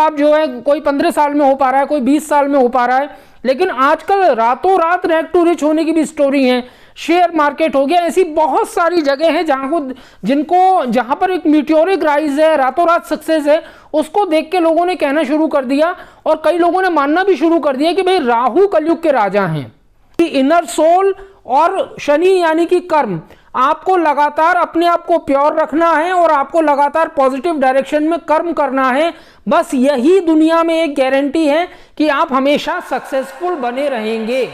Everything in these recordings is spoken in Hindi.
आप जो है कोई 15 साल में हो पा रहा है, कोई 20 साल में हो पा रहा है, लेकिन आजकल रातों रात रैग टू रिच होने की भी स्टोरी है। शेयर मार्केट हो गया, ऐसी बहुत सारी जगह हैं जहां पर एक मीटियोरिक राइज है, रातों रात सक्सेस है, उसको देख के लोगों ने कहना शुरू कर दिया और कई लोगों ने मानना भी शुरू कर दिया कि भाई राहु कलयुग के राजा हैं। कि इनर सोल और शनि यानी कि कर्म, आपको लगातार अपने आप को प्योर रखना है और आपको लगातार पॉजिटिव डायरेक्शन में कर्म करना है। बस यही दुनिया में एक गारंटी है कि आप हमेशा सक्सेसफुल बने रहेंगे।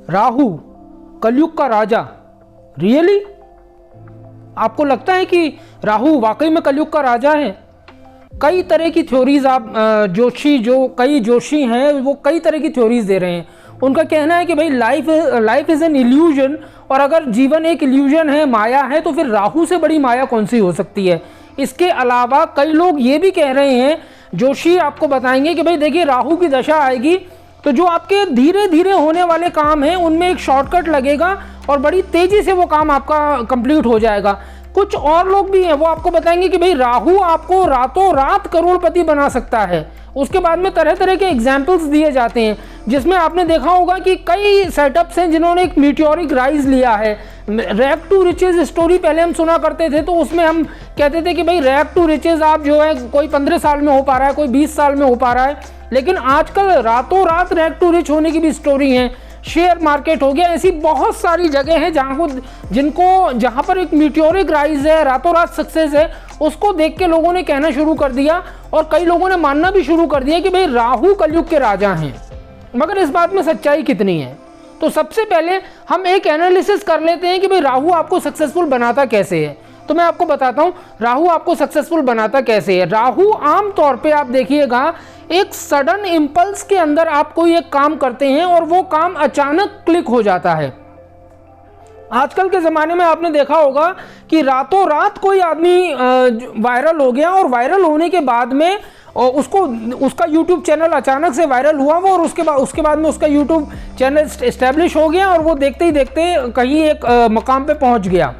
राहु कलयुग का राजा, रियली आपको लगता है कि राहु वाकई में कलयुग का राजा है? कई तरह की थ्योरीज आप कई जोशी हैं वो कई तरह की थ्योरीज दे रहे हैं। उनका कहना है कि भाई लाइफ इज एन इल्यूजन, और अगर जीवन एक इल्यूजन है, माया है, तो फिर राहु से बड़ी माया कौन सी हो सकती है। इसके अलावा कई लोग ये भी कह रहे हैं, जोशी आपको बताएंगे कि भाई देखिए राहु की दशा आएगी तो जो आपके धीरे धीरे होने वाले काम हैं उनमें एक शॉर्टकट लगेगा और बड़ी तेजी से वो काम आपका कंप्लीट हो जाएगा। कुछ और लोग भी हैं, वो आपको बताएंगे कि भाई राहु आपको रातों रात करोड़पति बना सकता है। उसके बाद में तरह तरह के एग्जाम्पल्स दिए जाते हैं, जिसमें आपने देखा होगा कि कई सेटअप्स हैं जिन्होंने एक मीटियोरिक राइज लिया है। रैग टू रिचेज स्टोरी पहले हम सुना करते थे, तो उसमें हम कहते थे कि भाई रैग टू रिचेज आप जो है कोई 15 साल में हो पा रहा है, कोई 20 साल में हो पा रहा है, लेकिन आजकल रातों रात रैग टू रिच होने की भी स्टोरी है। शेयर मार्केट हो गया, ऐसी बहुत सारी जगह हैं जहां पर एक मीटियोरिक राइज है, रातों रात सक्सेस है, उसको देख के लोगों ने कहना शुरू कर दिया और कई लोगों ने मानना भी शुरू कर दिया कि भाई राहु कलयुग के राजा हैं। मगर इस बात में सच्चाई कितनी है? तो सबसे पहले हम एक एनालिसिस कर लेते हैं कि भाई राहु आपको सक्सेसफुल बनाता कैसे है। तो मैं आपको बताता हूं राहु आपको सक्सेसफुल बनाता कैसे है। राहु आम तौर पे आप देखिएगा एक सडन इंपल्स के अंदर आप कोई एक काम करते हैं और वो काम अचानक क्लिक हो जाता है। आजकल के ज़माने में आपने देखा होगा कि रातों रात कोई आदमी वायरल हो गया और वायरल होने के बाद में उसका YouTube चैनल अचानक से वायरल हुआ वो, और उसके बाद में उसका YouTube चैनल एस्टेब्लिश हो गया और वो देखते ही देखते कहीं एक मकाम पे पहुंच गया।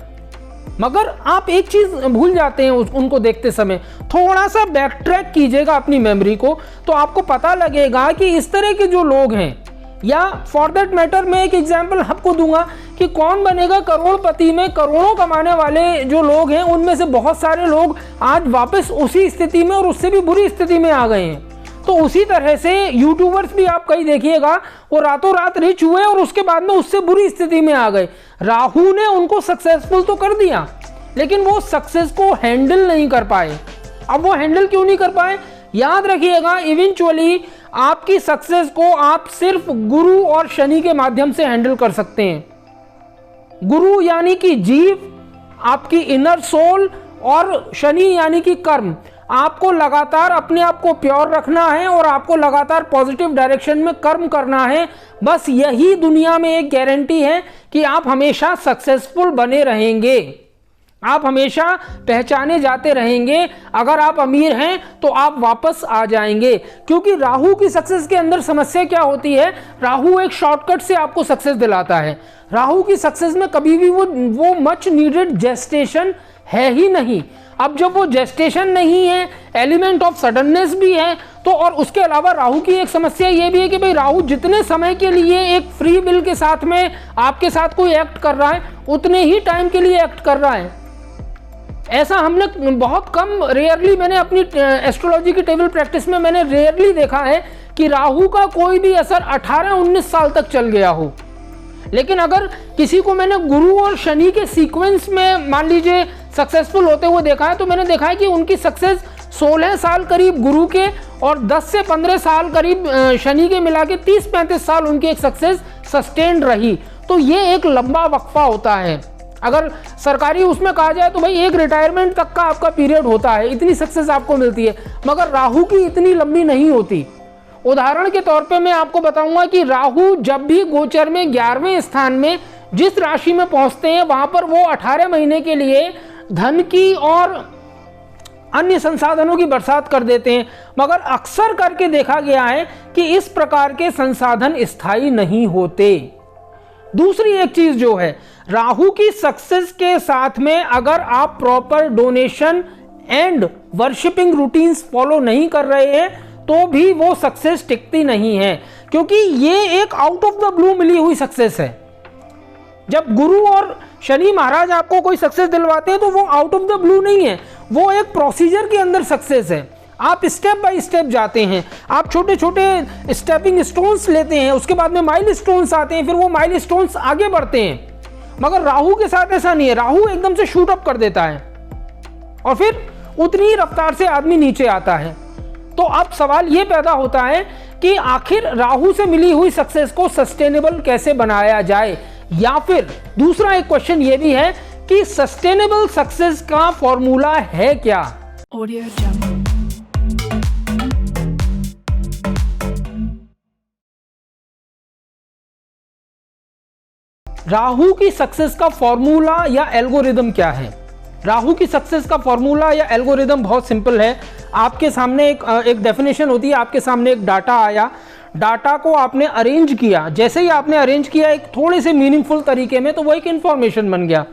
मगर आप एक चीज़ भूल जाते हैं उनको देखते समय, थोड़ा सा बैक ट्रैक कीजिएगा अपनी मेमोरी को तो आपको पता लगेगा कि इस तरह के जो लोग हैं, या फॉर दैट मैटर मैं एक एग्जांपल आपको दूंगा कि कौन बनेगा करोड़पति में करोड़ों कमाने वाले जो लोग हैं, उनमें से बहुत सारे लोग आज वापस उसी स्थिति में और उससे भी बुरी स्थिति में आ गए हैं। तो उसी तरह से यूट्यूबर्स भी आप कहीं देखिएगा वो रातों रात रिच हुए और उसके बाद में उससे बुरी स्थिति में आ गए। राहु ने उनको सक्सेसफुल तो कर दिया, लेकिन वो सक्सेस को हैंडल नहीं कर पाए। अब वो हैंडल क्यों नहीं कर पाए? याद रखिएगा, इवेंचुअली आपकी सक्सेस को आप सिर्फ गुरु और शनि के माध्यम से हैंडल कर सकते हैं। गुरु यानी कि जीव, आपकी इनर सोल, और शनि यानी कि कर्म। आपको लगातार अपने आप को प्योर रखना है और आपको लगातार पॉजिटिव डायरेक्शन में कर्म करना है। बस यही दुनिया में एक गारंटी है कि आप हमेशा सक्सेसफुल बने रहेंगे, आप हमेशा पहचाने जाते रहेंगे। अगर आप अमीर हैं तो आप वापस आ जाएंगे, क्योंकि राहु की सक्सेस के अंदर समस्या क्या होती है? राहु एक शॉर्टकट से आपको सक्सेस दिलाता है। राहु की सक्सेस में कभी भी वो मच नीडेड जेस्टेशन है ही नहीं। अब जब वो जेस्टेशन नहीं है, एलिमेंट ऑफ सडननेस भी है, तो और उसके अलावा राहु की एक समस्या ये भी है कि भाई राहु जितने समय के लिए एक फ्री विल के साथ में आपके साथ कोई एक्ट कर रहा है, उतने ही टाइम के लिए एक्ट कर रहा है। ऐसा हमने बहुत कम, रेयरली, मैंने अपनी एस्ट्रोलॉजी की टेबल प्रैक्टिस में मैंने रेयरली देखा है कि राहु का कोई भी असर 18-19 साल तक चल गया हो। लेकिन अगर किसी को मैंने गुरु और शनि के सीक्वेंस में मान लीजिए सक्सेसफुल होते हुए देखा है, तो मैंने देखा है कि उनकी सक्सेस 16 साल करीब गुरु के और 10 से 15 साल करीब शनि के मिला के 30-35 साल उनकी एक सक्सेस सस्टेन्ड रही। तो ये एक लंबा वक्फा होता है। अगर सरकारी उसमें कहा जाए तो भाई एक रिटायरमेंट तक का आपका पीरियड होता है, इतनी सक्सेस आपको मिलती है। मगर राहु की इतनी लंबी नहीं होती। उदाहरण के तौर पे मैं आपको बताऊंगा कि राहु जब भी गोचर में 11वें स्थान में जिस राशि में पहुंचते हैं, वहां पर वो 18 महीने के लिए धन की और अन्य संसाधनों की बरसात कर देते हैं। मगर अक्सर करके देखा गया है कि इस प्रकार के संसाधन स्थायी नहीं होते। दूसरी एक चीज जो है, राहु की सक्सेस के साथ में अगर आप proper donation and worshipping routines follow नहीं कर रहे हैं तो भी वो सक्सेस टिकती नहीं है, क्योंकि ये एक आउट ऑफ द ब्लू मिली हुई सक्सेस है। जब गुरु और शनि महाराज आपको कोई सक्सेस दिलवाते हैं तो वो आउट ऑफ द ब्लू नहीं है, वो एक प्रोसीजर के अंदर सक्सेस है। आप स्टेप बाय स्टेप जाते हैं, आप छोटे छोटे स्टेपिंग स्टोन्स लेते हैं, उसके बाद में माइल स्टोन्स आते हैं, फिर वो माइल स्टोन्स आगे बढ़ते हैं। मगर राहु के साथ ऐसा नहीं है, राहु एकदम से शूट अप कर देता है और फिर उतनी ही रफ्तार से आदमी नीचे आता है। तो अब सवाल ये पैदा होता है कि आखिर राहु से मिली हुई सक्सेस को सस्टेनेबल कैसे बनाया जाए, या फिर दूसरा एक क्वेश्चन ये भी है कि सस्टेनेबल सक्सेस का फॉर्मूला है क्या। Audio Jungle. राहु की सक्सेस का फॉर्मूला या एल्गोरिदम क्या है? राहु की सक्सेस का फॉर्मूला या एल्गोरिदम बहुत सिंपल है। आपके सामने एक डेफिनेशन होती है, आपके सामने एक डाटा आया, डाटा को आपने अरेंज किया, जैसे ही आपने अरेंज किया एक थोड़े से मीनिंगफुल तरीके में तो वो एक इंफॉर्मेशन बन गया।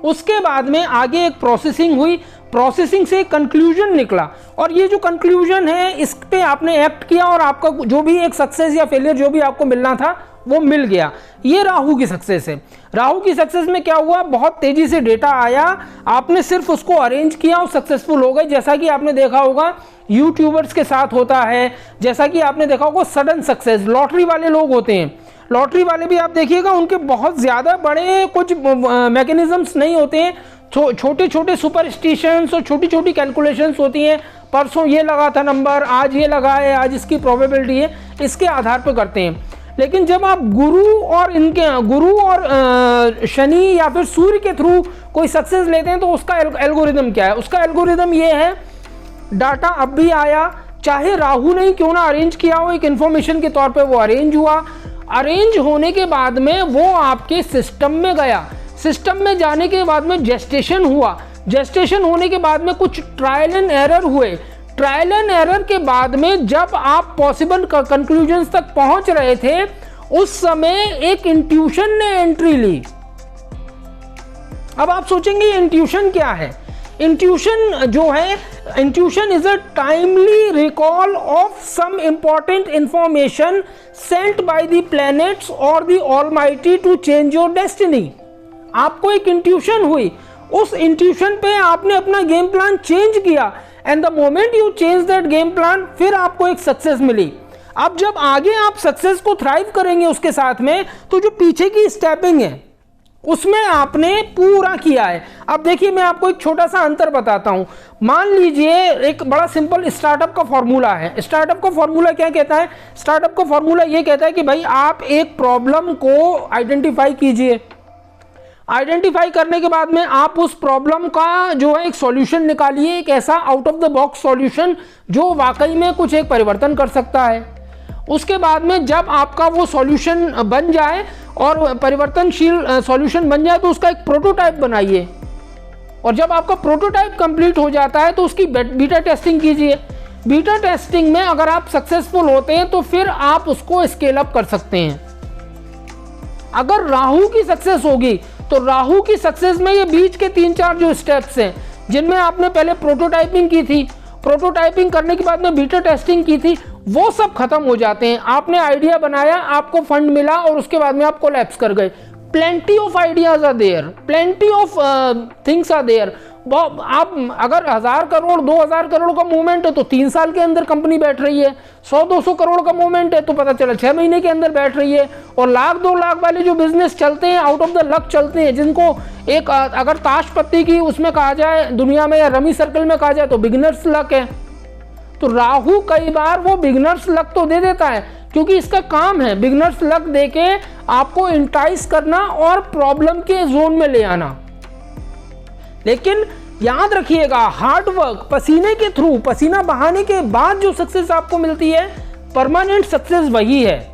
उसके बाद में आगे एक प्रोसेसिंग हुई, प्रोसेसिंग से एक कंक्लूजन निकला और ये जो कंक्लूजन है इस पे आपने एक्ट किया और आपका जो भी एक सक्सेस या फेलियर जो भी आपको मिलना था वो मिल गया। ये राहु की सक्सेस है। राहु की सक्सेस में क्या हुआ, बहुत तेजी से डेटा आया, आपने सिर्फ उसको अरेंज किया और सक्सेसफुल हो गए। जैसा कि आपने देखा होगा यूट्यूबर्स के साथ होता है, जैसा कि आपने देखा होगा सडन सक्सेस, लॉटरी वाले लोग होते हैं, लॉटरी वाले भी आप देखिएगा उनके बहुत ज़्यादा बड़े कुछ मैकेनिज्म्स नहीं होते हैं, छोटे छोटे सुपरस्टिशंस और छोटी छोटी कैलकुलेशंस होती हैं। परसों ये लगा था नंबर, आज ये लगा है, आज इसकी प्रोबेबिलिटी है, इसके आधार पर करते हैं। लेकिन जब आप गुरु और शनि या फिर सूर्य के थ्रू कोई सक्सेस लेते हैं तो उसका एल्गोरिदम क्या है? उसका एल्गोरिदम ये है, डाटा अब भी आया, चाहे राहु ने क्यों ना अरेंज किया हो, एक इन्फॉर्मेशन के तौर पे वो अरेंज हुआ, अरेंज होने के बाद में वो आपके सिस्टम में गया, सिस्टम में जाने के बाद में जेस्टेशन हुआ, जेस्टेशन होने के बाद में कुछ ट्रायल एंड एरर हुए, ट्रायल एंड एरर के बाद में जब आप पॉसिबल कंक्लूजन्स तक पहुंच रहे थे उस समय एक इंट्यूशन ने एंट्री ली। अब आप सोचेंगे इंट्यूशन क्या है? इंट्यूशन जो है, intuition is a timely recall of some important information sent by the planets और the almighty to change your destiny. आपको एक इंट्यूशन हुई, उस इंट्यूशन पे आपने अपना गेम प्लान चेंज किया and the moment you change that game plan फिर आपको एक सक्सेस मिली। अब जब आगे आप सक्सेस को थ्राइव करेंगे उसके साथ में, तो जो पीछे की स्टेपिंग है उसमें आपने पूरा किया है। अब देखिए मैं आपको एक छोटा सा अंतर बताता हूं। मान लीजिए एक बड़ा सिंपल स्टार्टअप का फॉर्मूला है। स्टार्टअप का फॉर्मूला क्या कहता है? स्टार्टअप का फॉर्मूला ये कहता है कि भाई आप एक प्रॉब्लम को आइडेंटिफाई कीजिए, आइडेंटिफाई करने के बाद में आप उस प्रॉब्लम का जो है एक सॉल्यूशन निकालिए, एक ऐसा out of the box solution जो वाकई में कुछ एक परिवर्तन कर सकता है। उसके बाद में जब आपका वो सॉल्यूशन बन जाए और परिवर्तनशील सॉल्यूशन बन जाए तो उसका एक प्रोटोटाइप बनाइए, और जब आपका प्रोटोटाइप कंप्लीट हो जाता है तो उसकी बीटा टेस्टिंग कीजिए। बीटा टेस्टिंग में अगर आप सक्सेसफुल होते हैं तो फिर आप उसको स्केल अप कर सकते हैं। अगर राहु की सक्सेस होगी तो राहु की सक्सेस में ये बीच के 3-4 जो स्टेप्स हैं जिनमें आपने पहले प्रोटोटाइपिंग की थी, प्रोटोटाइपिंग करने के बाद में बीटा टेस्टिंग की थी, वो सब खत्म हो जाते हैं। आपने आइडिया बनाया, आपको फंड मिला और उसके बाद में आप कोलैप्स कर गए। Plenty of ideas are there, plenty of things are there. आप अगर 1000 करोड़ 2000 करोड़ का मूवमेंट है तो 3 साल के अंदर कंपनी बैठ रही है, 100-200 करोड़ का मूवमेंट है तो पता चला 6 महीने के अंदर बैठ रही है। और 1-2 लाख वाले जो बिजनेस चलते हैं, आउट ऑफ द लक चलते हैं, जिनको एक अगर ताश पत्ती की उसमें कहा जाए दुनिया में या रमी सर्कल में कहा जाए तो बिगिनर्स लक है। तो राहु कई बार वो बिगिनर्स लक तो दे देता है, क्योंकि इसका काम है बिगिनर्स लक देके आपको इंटाइस करना और प्रॉब्लम के जोन में ले आना। लेकिन याद रखिएगा, हार्ड वर्क, पसीने के थ्रू, पसीना बहाने के बाद जो सक्सेस आपको मिलती है, परमानेंट सक्सेस वही है।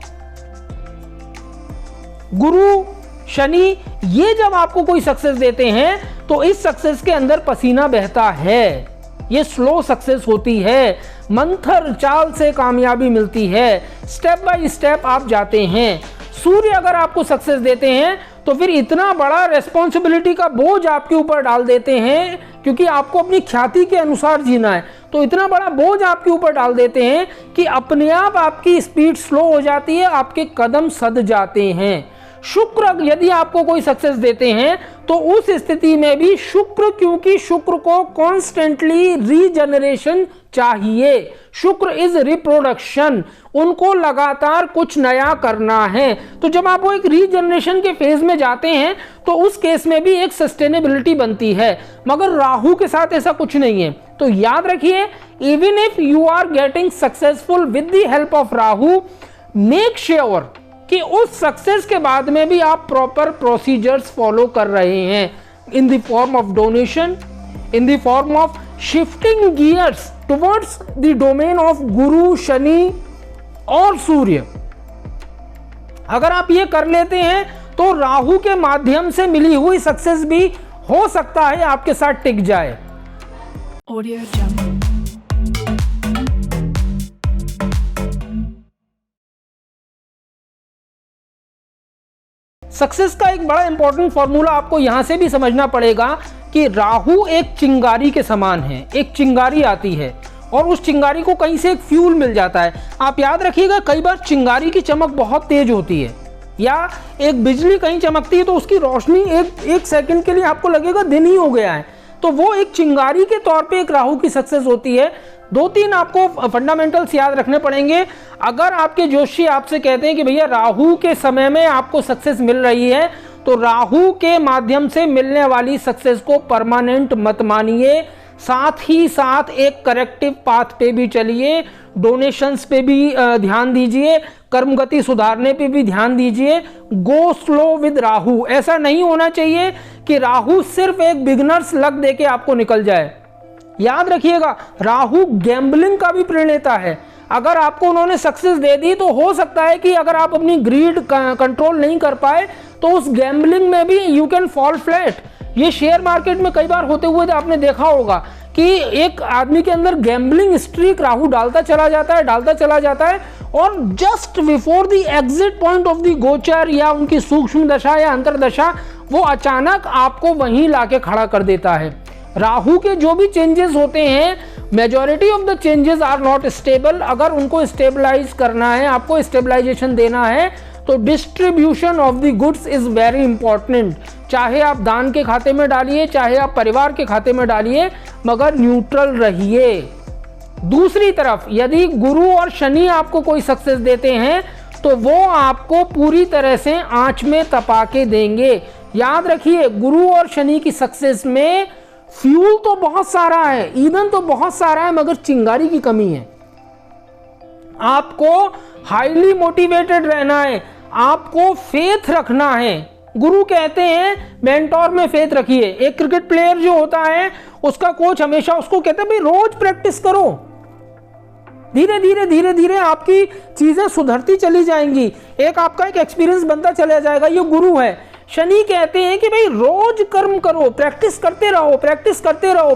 गुरु शनि ये जब आपको कोई सक्सेस देते हैं तो इस सक्सेस के अंदर पसीना बहता है, ये स्लो सक्सेस होती है, मंथर चाल से कामयाबी मिलती है, स्टेप बाय स्टेप आप जाते हैं। सूर्य अगर आपको सक्सेस देते हैं तो फिर इतना बड़ा रेस्पॉन्सिबिलिटी का बोझ आपके ऊपर डाल देते हैं, क्योंकि आपको अपनी ख्याति के अनुसार जीना है, तो इतना बड़ा बोझ आपके ऊपर डाल देते हैं कि अपने आप आपकी स्पीड स्लो हो जाती है, आपके कदम सध जाते हैं। शुक्र यदि आपको कोई सक्सेस देते हैं तो उस स्थिति में भी शुक्र, क्योंकि शुक्र को कॉन्स्टेंटली रीजनरेशन चाहिए, शुक्र इज रिप्रोडक्शन, उनको लगातार कुछ नया करना है। तो जब आप वो एक रीजनरेशन के फेज में जाते हैं तो उस केस में भी एक सस्टेनेबिलिटी बनती है, मगर राहु के साथ ऐसा कुछ नहीं है। तो याद रखिए, even if you are getting successful with the help of Rahu, make sure कि उस सक्सेस के बाद में भी आप प्रॉपर प्रोसीजर्स फॉलो कर रहे हैं, in the form of donation, in the form of shifting gears towards the domain of गुरु, शनि और सूर्य। अगर आप ये कर लेते हैं तो राहु के माध्यम से मिली हुई सक्सेस भी हो सकता है आपके साथ टिक जाए। Audio Jungle। सक्सेस का एक बड़ा इंपॉर्टेंट फॉर्मूला आपको यहां से भी समझना पड़ेगा कि राहु एक चिंगारी के समान है। एक चिंगारी आती है और उस चिंगारी को कहीं से एक फ्यूल मिल जाता है। आप याद रखिएगा, कई बार चिंगारी की चमक बहुत तेज होती है, या एक बिजली कहीं चमकती है तो उसकी रोशनी एक सेकंड के लिए आपको लगेगा दिन ही हो गया है, तो वो एक चिंगारी के तौर पे एक राहु की सक्सेस होती है। 2-3 आपको फंडामेंटल्स याद रखने पड़ेंगे। अगर आपके जोशी आपसे कहते हैं कि भैया राहु के समय में आपको सक्सेस मिल रही है, तो राहु के माध्यम से मिलने वाली सक्सेस को परमानेंट मत मानिए, साथ ही साथ एक करेक्टिव पाथ पे भी चलिए, डोनेशंस पे भी ध्यान दीजिए, कर्मगति सुधारने पे भी ध्यान दीजिए। गो स्लो विद राहु। ऐसा नहीं होना चाहिए कि राहु सिर्फ एक बिगिनर्स लक देके आपको निकल जाए। याद रखिएगा, राहु गैम्बलिंग का भी प्रणेता है। अगर आपको उन्होंने सक्सेस दे दी तो हो सकता है कि अगर आप अपनी ग्रीड कंट्रोल नहीं कर पाए तो उस गैम्बलिंग में भी यू कैन फॉल फ्लैट। ये शेयर मार्केट में कई बार होते हुए आपने देखा होगा कि एक आदमी के अंदर गैम्बलिंग स्ट्रीक राहु डालता चला जाता है और just before the exit point of the गोचर या उनकी सूक्ष्म दशा या अंतर्दशा, वो अचानक आपको वहीं लाके खड़ा कर देता है। राहु के जो भी चेंजेस होते हैं, majority of the changes are not stable. अगर उनको स्टेबलाइज करना है, आपको स्टेबलाइजेशन देना है, तो distribution of the goods is very important. चाहे आप दान के खाते में डालिए, चाहे आप परिवार के खाते में डालिए, मगर न्यूट्रल रहिए। दूसरी तरफ यदि गुरु और शनि आपको कोई सक्सेस देते हैं तो वो आपको पूरी तरह से आंच में तपा के देंगे। याद रखिए, गुरु और शनि की सक्सेस में फ्यूल तो बहुत सारा है, ईंधन तो बहुत सारा है, मगर चिंगारी की कमी है। आपको हाईली मोटिवेटेड रहना है, आपको फेथ रखना है। गुरु कहते हैं मेंटोर में फेथ रखिए। एक क्रिकेट प्लेयर जो होता है, उसका कोच हमेशा उसको कहते हैं भाई रोज प्रैक्टिस करो, धीरे धीरे आपकी चीजें सुधरती चली जाएंगी, एक आपका एक एक्सपीरियंस बनता चला जाएगा। ये गुरु है। शनि कहते हैं कि भाई रोज कर्म करो, प्रैक्टिस करते रहो,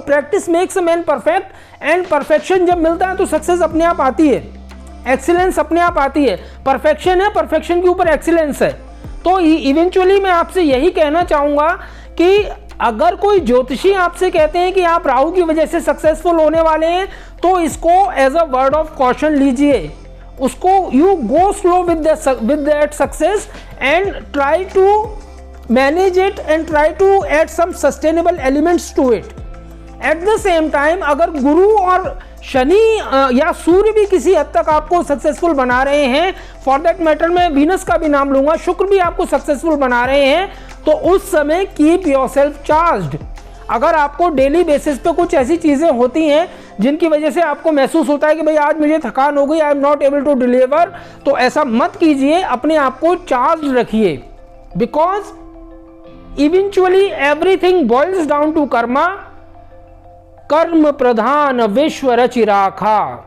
practice makes a man perfect, and perfection जब मिलता है तो सक्सेस अपने आप आती है, एक्सीलेंस अपने आप आती है। परफेक्शन है, परफेक्शन के ऊपर एक्सीलेंस है। तो इवेंचुअली मैं आपसे यही कहना चाहूंगा कि अगर कोई ज्योतिषी आपसे कहते हैं कि आप राहु की वजह से सक्सेसफुल होने वाले हैं, तो इसको as a word of caution लीजिए, उसको you go slow with that success and try to manage it and try to add some sustainable elements to it. At the same time अगर गुरु और शनि या सूर्य भी किसी हद तक आपको सक्सेसफुल बना रहे हैं, फॉर दैट मैटर मैं वीनस का भी नाम लूंगा, शुक्र भी आपको सक्सेसफुल बना रहे हैं, तो उस समय कीप योरसेल्फ चार्ज्ड। अगर आपको डेली बेसिस पे कुछ ऐसी चीजें होती हैं जिनकी वजह से आपको महसूस होता है कि भाई आज मुझे थकान हो गई, I am not able to deliver, तो ऐसा मत कीजिए, अपने आप को चार्ज रखिए। Because eventually everything boils down to karma, कर्म प्रधान विश्व रचि राखा।